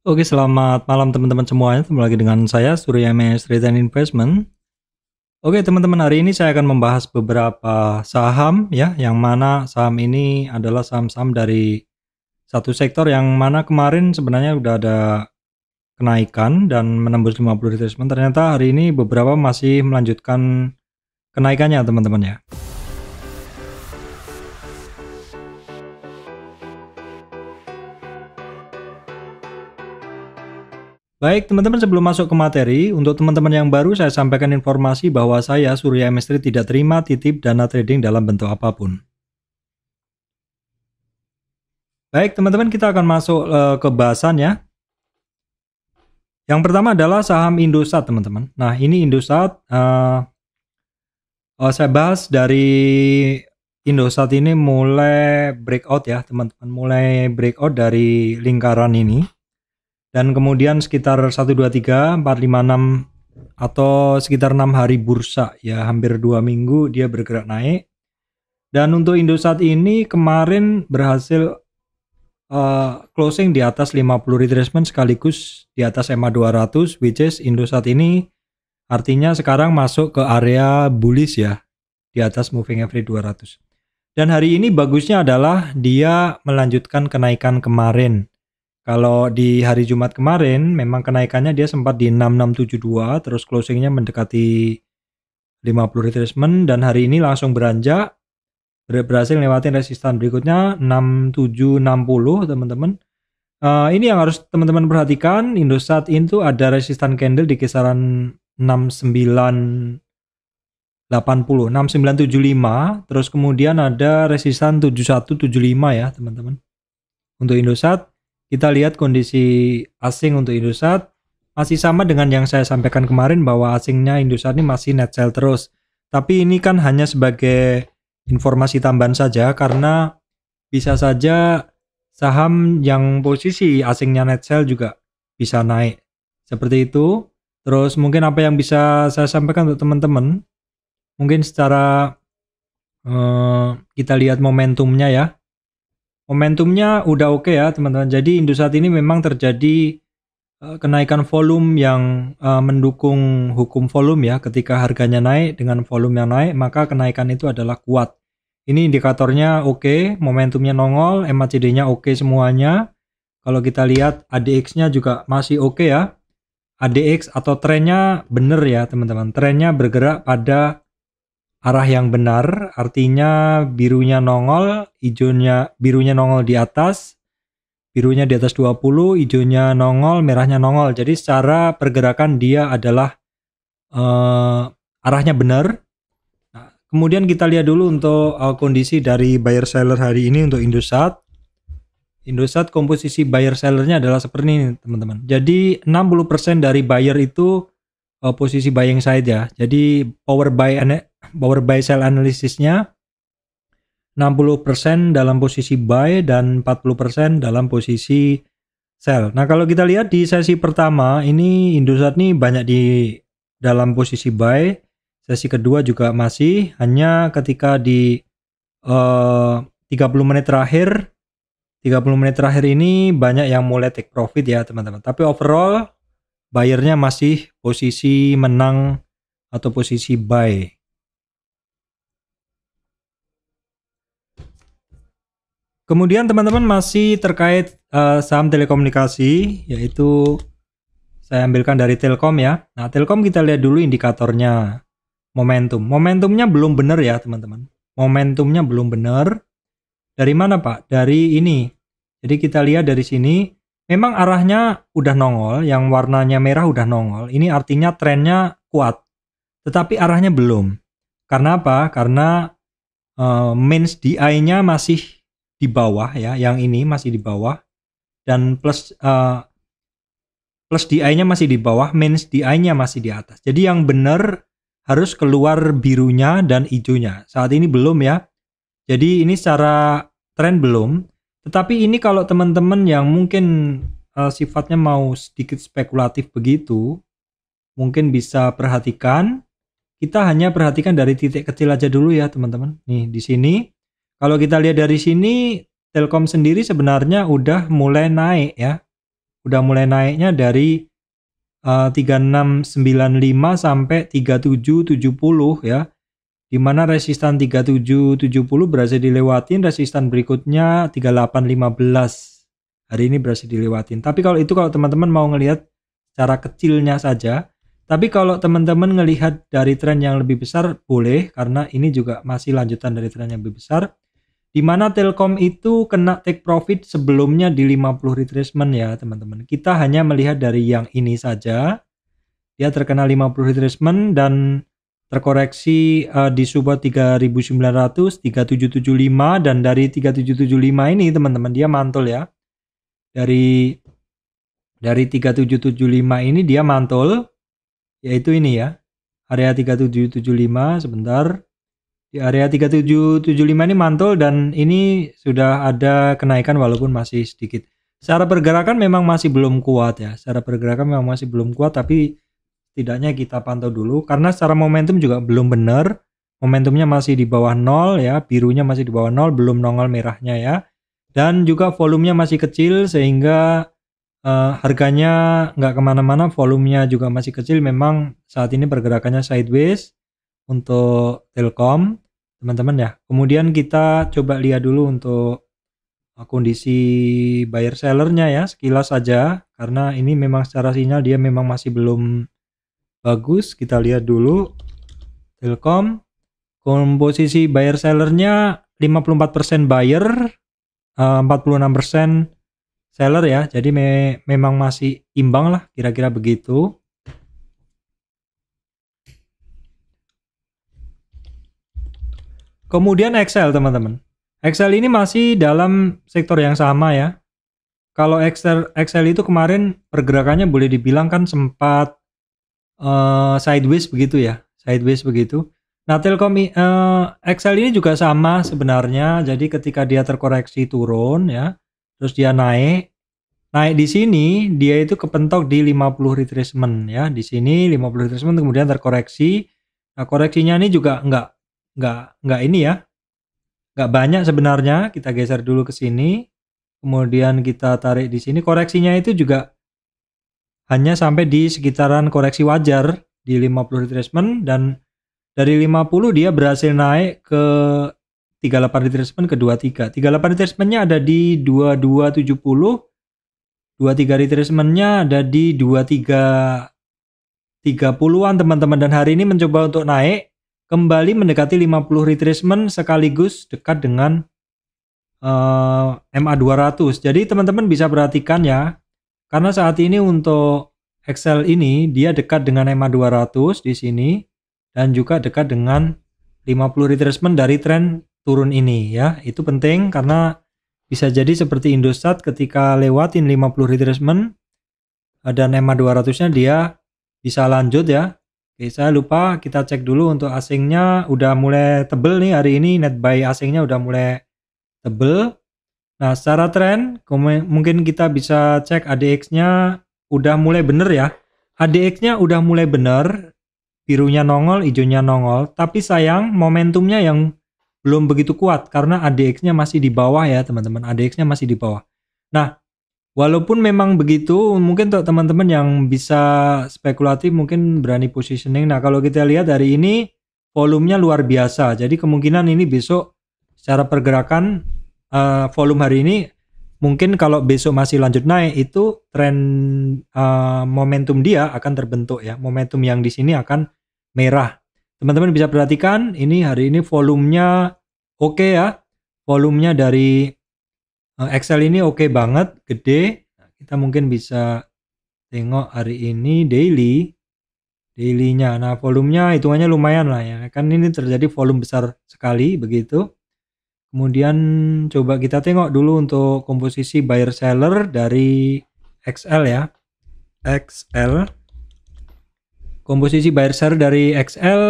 Oke, selamat malam teman-teman semuanya. Kembali lagi dengan saya Surya MS Trade and Investment. Oke, teman-teman, hari ini saya akan membahas beberapa saham ya, yang mana saham ini adalah saham-saham dari satu sektor yang mana kemarin sebenarnya udah ada kenaikan dan menembus 50 retracement. Ternyata hari ini beberapa masih melanjutkan kenaikannya, teman-teman ya. Baik teman-teman, sebelum masuk ke materi, untuk teman-teman yang baru saya sampaikan informasi bahwa saya Surya MS Trade tidak terima titip dana trading dalam bentuk apapun. Baik teman-teman, kita akan masuk ke bahasan ya. Yang pertama adalah saham Indosat teman-teman. Nah ini Indosat, saya bahas dari Indosat ini mulai breakout ya teman-teman, mulai breakout dari lingkaran ini. Dan kemudian sekitar 1, 2, 3, 4, 5, 6 atau sekitar 6 hari bursa ya, hampir 2 minggu dia bergerak naik. Dan untuk Indosat ini kemarin berhasil closing di atas 50 retracement sekaligus di atas EMA 200, which is Indosat ini artinya sekarang masuk ke area bullish ya, di atas moving average 200. Dan hari ini bagusnya adalah dia melanjutkan kenaikan kemarin. Kalau di hari Jumat kemarin memang kenaikannya dia sempat di 6672, terus closingnya mendekati 50 retracement, dan hari ini langsung beranjak, berhasil lewatin resistan berikutnya 6760 teman-teman. Ini yang harus teman-teman perhatikan, Indosat itu ada resistan candle di kisaran 6980, 6975, terus kemudian ada resistan 7175 ya teman-teman. Untuk Indosat kita lihat kondisi asing untuk Indosat masih sama dengan yang saya sampaikan kemarin bahwa asingnya Indosat ini masih net sell terus. Tapi ini kan hanya sebagai informasi tambahan saja karena bisa saja saham yang posisi asingnya net sell juga bisa naik. Seperti itu. Terus mungkin apa yang bisa saya sampaikan untuk teman-teman, mungkin secara kita lihat momentumnya ya. Momentumnya udah oke ya teman-teman. Jadi Indosat ini memang terjadi kenaikan volume yang mendukung hukum volume ya. Ketika harganya naik dengan volume yang naik, maka kenaikan itu adalah kuat. Ini indikatornya oke, momentumnya nongol, MACD-nya oke semuanya. Kalau kita lihat ADX-nya juga masih oke ya. ADX atau trennya bener ya teman-teman. Trennya bergerak pada arah yang benar, artinya birunya nongol, birunya nongol di atas, birunya di atas 20, hijaunya nongol, merahnya nongol. Jadi secara pergerakan dia adalah arahnya benar. Nah, kemudian kita lihat dulu untuk kondisi dari buyer seller hari ini untuk Indosat. Indosat komposisi buyer sellernya adalah seperti ini teman-teman. Jadi 60% dari buyer itu posisi buying side ya. Jadi power buy sell analisisnya 60% dalam posisi buy dan 40% dalam posisi sell. Nah, kalau kita lihat di sesi pertama ini Indosat nih banyak di dalam posisi buy. Sesi kedua juga masih, hanya ketika di 30 menit terakhir ini banyak yang mulai take profit ya teman-teman. Tapi overall buyernya masih posisi menang atau posisi buy. Kemudian teman-teman masih terkait saham telekomunikasi, yaitu saya ambilkan dari Telkom ya. Nah Telkom kita lihat dulu indikatornya, momentumnya belum benar ya teman-teman. Momentumnya belum benar. Dari mana Pak? Dari ini. Jadi kita lihat dari sini. Memang arahnya udah nongol, yang warnanya merah udah nongol. Ini artinya trennya kuat. Tetapi arahnya belum. Karena apa? Karena mains DI-nya masih di bawah ya. Yang ini masih di bawah. Dan plus DI-nya masih di bawah, mains DI-nya masih di atas. Jadi yang benar harus keluar birunya dan hijaunya. Saat ini belum ya. Jadi ini secara tren belum. Tetapi ini kalau teman-teman yang mungkin sifatnya mau sedikit spekulatif begitu, mungkin bisa perhatikan. Kita hanya perhatikan dari titik kecil aja dulu ya teman-teman. Nih di sini, kalau kita lihat dari sini, Telkom sendiri sebenarnya udah mulai naik ya. udah mulai naiknya dari 3695 sampai 3770 ya. Dimana resistan 3770 berhasil dilewatin, resistan berikutnya 3815 hari ini berhasil dilewatin. Tapi kalau teman-teman mau ngelihat secara kecilnya saja, tapi kalau teman-teman ngelihat dari tren yang lebih besar boleh, karena ini juga masih lanjutan dari tren yang lebih besar, di mana Telkom itu kena take profit sebelumnya di 50 retracement ya teman-teman. Kita hanya melihat dari yang ini saja, dia terkena 50 retracement dan terkoreksi di support 3900, 3775, dan dari 3775 ini teman-teman dia mantul ya. Dari 3775 ini dia mantul, yaitu ini ya, area 3775. Sebentar, di area 3775 ini mantul dan ini sudah ada kenaikan walaupun masih sedikit. Secara pergerakan memang masih belum kuat ya, tapi setidaknya kita pantau dulu, karena secara momentum juga belum benar, momentumnya masih di bawah 0 ya, birunya masih di bawah 0, belum nongol merahnya ya, dan juga volumenya masih kecil sehingga harganya nggak kemana-mana, volumenya juga masih kecil. Memang saat ini pergerakannya sideways untuk Telkom teman-teman ya. Kemudian kita coba lihat dulu untuk kondisi buyer sellernya ya, sekilas saja, karena ini memang secara sinyal dia memang masih belum bagus. Kita lihat dulu Telkom, komposisi buyer sellernya 54% buyer, 46% seller ya, jadi memang masih imbang lah, kira-kira begitu. Kemudian Excel teman-teman, Excel ini masih dalam sektor yang sama ya. Kalau Excel itu kemarin pergerakannya boleh dibilang kan sempat sideways begitu ya, Nah Telkom Excel ini juga sama sebenarnya. Jadi ketika dia terkoreksi turun ya, terus dia naik di sini, dia itu kepentok di 50 retracement ya. Di sini 50 retracement kemudian terkoreksi. Nah, koreksinya ini juga enggak ini ya. Enggak banyak sebenarnya. Kita geser dulu ke sini. Kemudian kita tarik di sini. Koreksinya itu juga hanya sampai di sekitaran koreksi wajar di 50 retracement, dan dari 50 dia berhasil naik ke 38 retracement ke 23. 38 retracementnya ada di 2270. 23 retracementnya ada di 2330-an teman-teman, dan hari ini mencoba untuk naik kembali mendekati 50 retracement sekaligus dekat dengan MA 200. Jadi teman-teman bisa perhatikan ya, karena saat ini untuk Excel ini dia dekat dengan MA 200 di sini dan juga dekat dengan 50 retracement dari tren turun ini ya. Itu penting karena bisa jadi seperti Indosat ketika lewatin 50 retracement dan MA 200-nya dia bisa lanjut ya. Oke, saya lupa kita cek dulu untuk asingnya, udah mulai tebel nih hari ini, net buy asingnya udah mulai tebel. Nah, secara tren mungkin kita bisa cek ADX-nya udah mulai bener ya. ADX-nya udah mulai bener, birunya nongol, hijaunya nongol, tapi sayang momentumnya yang belum begitu kuat karena ADX-nya masih di bawah ya teman-teman, ADX-nya masih di bawah. Nah, walaupun memang begitu, mungkin untuk teman-teman yang bisa spekulatif mungkin berani positioning. Nah, kalau kita lihat hari ini volumenya luar biasa, jadi kemungkinan ini besok secara pergerakan volume hari ini mungkin kalau besok masih lanjut naik, itu tren momentum dia akan terbentuk ya, momentum yang di sini akan merah. Teman-teman bisa perhatikan ini hari ini volumenya oke ya. Volumenya dari Excel ini oke banget, gede. Nah, kita mungkin bisa tengok hari ini dailynya. Nah, volumenya hitungannya lumayan lah ya. Kan ini terjadi volume besar sekali begitu. Kemudian coba kita tengok dulu untuk komposisi buyer seller dari XL ya. XL. Komposisi buyer seller dari XL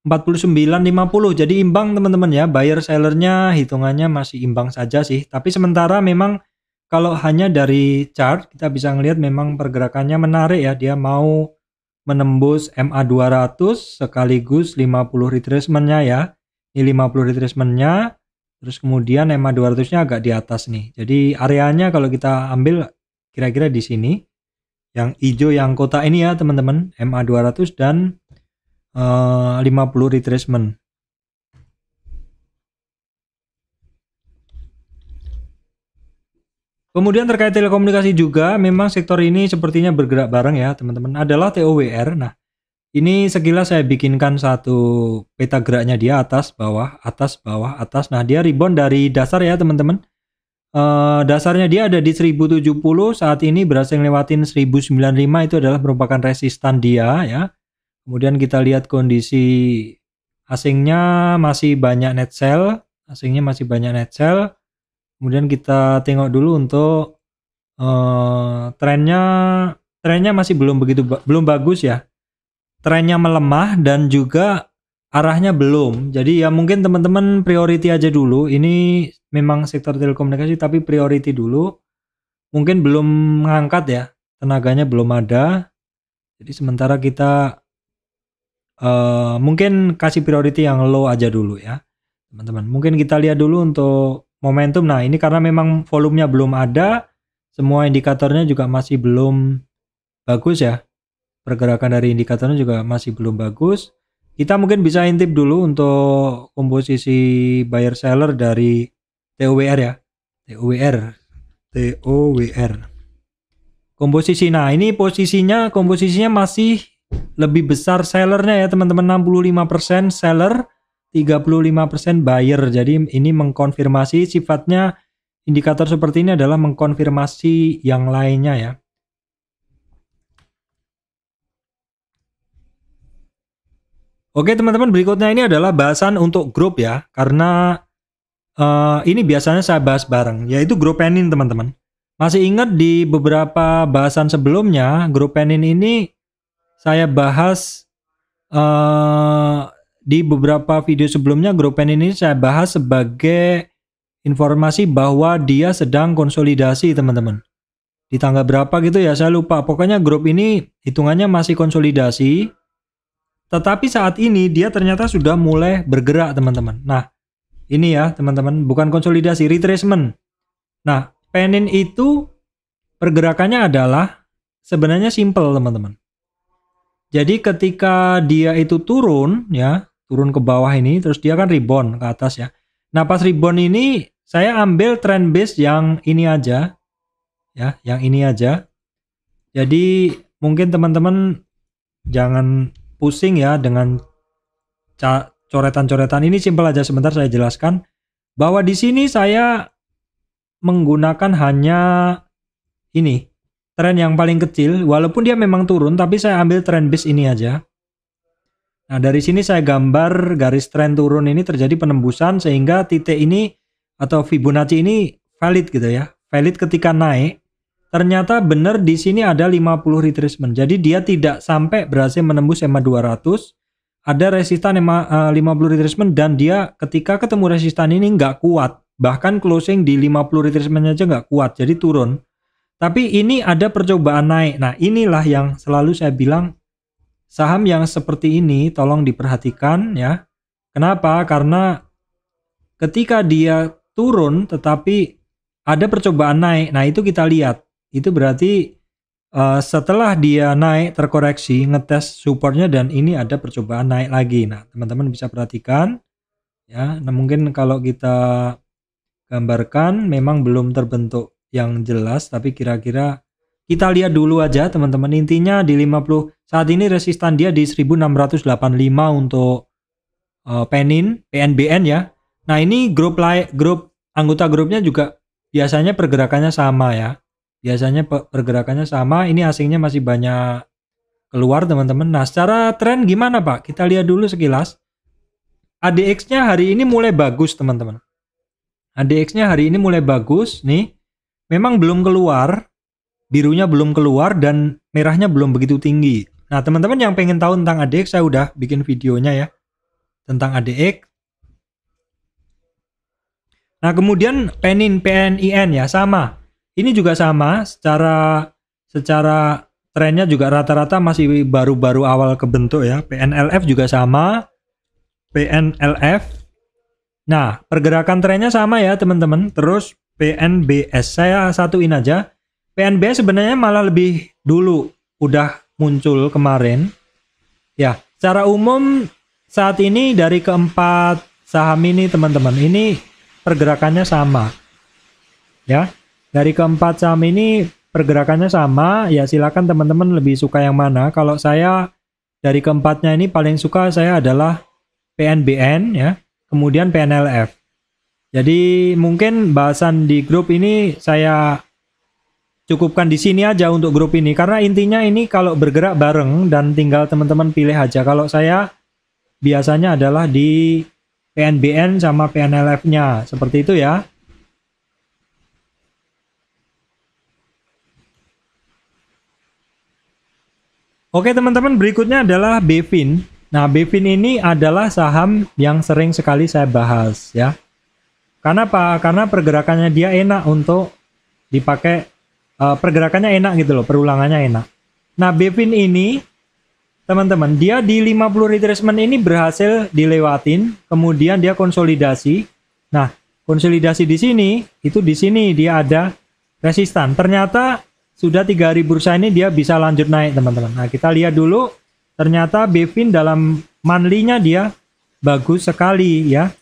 49-50, jadi imbang teman-teman ya. Buyer sellernya hitungannya masih imbang saja sih, tapi sementara memang kalau hanya dari chart kita bisa ngelihat memang pergerakannya menarik ya. Dia mau menembus MA 200 sekaligus 50 retracementnya ya. Ini 50 retracementnya, terus kemudian MA 200 nya agak di atas nih, jadi areanya kalau kita ambil kira-kira di sini. Yang hijau yang kotak ini ya teman-teman, MA200 dan 50 retracement. Kemudian terkait telekomunikasi juga, memang sektor ini sepertinya bergerak bareng ya teman-teman, adalah TOWR. Nah, ini sekilas saya bikinkan satu peta geraknya dia atas, bawah, atas, bawah, atas. Nah, dia rebound dari dasar ya teman-teman. Dasarnya dia ada di 1070, saat ini berhasil lewatin 1095, itu adalah merupakan resistan dia ya. Kemudian kita lihat kondisi asingnya masih banyak net sell, kemudian kita tengok dulu untuk trennya masih belum bagus ya, trennya melemah dan juga arahnya belum. Jadi ya mungkin teman-teman priority aja dulu. Ini memang sektor telekomunikasi tapi priority dulu. Mungkin belum mengangkat ya, tenaganya belum ada. Jadi sementara kita mungkin kasih priority yang low aja dulu ya teman-teman. Mungkin kita lihat dulu untuk momentum. Nah, ini karena memang volumenya belum ada, semua indikatornya juga masih belum bagus ya. Pergerakan dari indikatornya juga masih belum bagus. Kita mungkin bisa intip dulu untuk komposisi buyer seller dari TOWR ya. TOWR. Komposisi. Nah, ini komposisinya masih lebih besar sellernya ya teman-teman, 65% seller, 35% buyer. Jadi ini mengkonfirmasi, sifatnya indikator seperti ini adalah mengkonfirmasi yang lainnya ya. Oke teman-teman, berikutnya ini adalah bahasan untuk grup ya, karena ini biasanya saya bahas bareng, yaitu grup Penin teman-teman. Masih ingat di beberapa bahasan sebelumnya, grup Penin ini saya bahas di beberapa video sebelumnya. Grup Penin ini saya bahas sebagai informasi bahwa dia sedang konsolidasi teman-teman. Di tanggal berapa gitu ya, saya lupa. Pokoknya grup ini hitungannya masih konsolidasi. Tetapi saat ini dia ternyata sudah mulai bergerak teman-teman. Nah, ini ya teman-teman, bukan konsolidasi, retracement. Nah, Penin itu pergerakannya adalah sebenarnya simple teman-teman. Jadi ketika dia itu turun ya, turun ke bawah ini, terus dia kan rebound ke atas ya. Nah, pas rebound ini saya ambil trend base yang ini aja ya, yang ini aja. Jadi mungkin teman-teman jangan pusing ya dengan coretan-coretan ini, simpel aja. Sebentar saya jelaskan bahwa di sini saya menggunakan hanya ini tren yang paling kecil, walaupun dia memang turun tapi saya ambil trend base ini aja. Nah, dari sini saya gambar garis tren turun ini terjadi penembusan sehingga titik ini atau Fibonacci ini valid gitu ya. Valid ketika naik. Ternyata benar di sini ada 50 retracement. Jadi dia tidak sampai berhasil menembus EMA 200. Ada resistan EMA 50 retracement dan dia ketika ketemu resistan ini nggak kuat. Bahkan closing di 50 retracement aja nggak kuat. Jadi turun. Tapi ini ada percobaan naik. Nah, inilah yang selalu saya bilang, saham yang seperti ini tolong diperhatikan ya. Kenapa? Karena ketika dia turun tetapi ada percobaan naik. Nah, itu kita lihat. Itu berarti setelah dia naik terkoreksi, ngetes supportnya dan ini ada percobaan naik lagi. Nah, teman-teman bisa perhatikan ya. Nah, mungkin kalau kita gambarkan memang belum terbentuk yang jelas, tapi kira-kira kita lihat dulu aja teman-teman. Intinya di 50 saat ini resistan dia di 1685 untuk PNBN ya. Nah, ini grup anggota grupnya juga biasanya pergerakannya sama ya. Biasanya pergerakannya sama. Ini asingnya masih banyak keluar teman-teman. Nah, secara tren gimana Pak? Kita lihat dulu sekilas. ADX-nya hari ini mulai bagus teman-teman. ADX-nya hari ini mulai bagus nih. Memang belum keluar, birunya belum keluar dan merahnya belum begitu tinggi. Nah, teman-teman yang pengen tahu tentang ADX, saya udah bikin videonya ya tentang ADX. Nah, kemudian PNIN ya sama. Ini juga sama, secara trennya juga rata-rata masih baru-baru awal kebentuk ya. PNLF juga sama. PNLF. Nah, pergerakan trennya sama ya teman-teman. Terus PNBS saya satuin aja. PNB sebenarnya malah lebih dulu udah muncul kemarin. Ya, secara umum saat ini dari keempat saham ini teman-teman, ini pergerakannya sama. Ya, dari keempat saham ini pergerakannya sama. Ya, silakan teman-teman lebih suka yang mana. Kalau saya dari keempatnya ini paling suka saya adalah PNBN ya, kemudian PNLF. Jadi mungkin bahasan di grup ini saya cukupkan di sini aja untuk grup ini, karena intinya ini kalau bergerak bareng dan tinggal teman-teman pilih aja. Kalau saya biasanya adalah di PNBN sama PNLF-nya, seperti itu ya. Oke teman-teman, berikutnya adalah BFIN. Nah, BFIN ini adalah saham yang sering sekali saya bahas ya. Karena apa? Karena pergerakannya dia enak untuk dipakai, pergerakannya enak gitu loh, perulangannya enak. Nah, BFIN ini teman-teman, dia di 50 retracement ini berhasil dilewatin, kemudian dia konsolidasi. Nah, konsolidasi di sini, itu di sini dia ada resistan. Ternyata sudah 3 hari bursa ini dia bisa lanjut naik teman-teman. Nah, kita lihat dulu, ternyata BFIN dalam monthly-nya dia bagus sekali ya.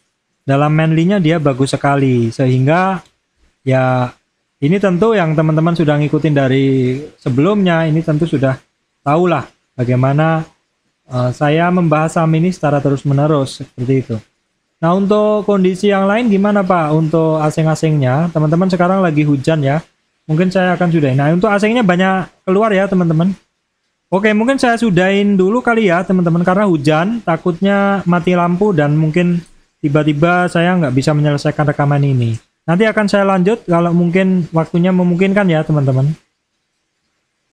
Dalam monthly-nya dia bagus sekali, sehingga ya ini tentu yang teman-teman sudah ngikutin dari sebelumnya, ini tentu sudah tahulah bagaimana saya membahas saham ini secara terus-menerus seperti itu. Nah, untuk kondisi yang lain gimana Pak? Untuk asing-asingnya, teman-teman sekarang lagi hujan ya. Mungkin saya akan sudahin. Nah, untuk asingnya banyak keluar ya teman-teman. Oke, mungkin saya sudahin dulu kali ya teman-teman, karena hujan, takutnya mati lampu dan mungkin tiba-tiba saya nggak bisa menyelesaikan rekaman ini. Nanti akan saya lanjut kalau mungkin waktunya memungkinkan ya teman-teman.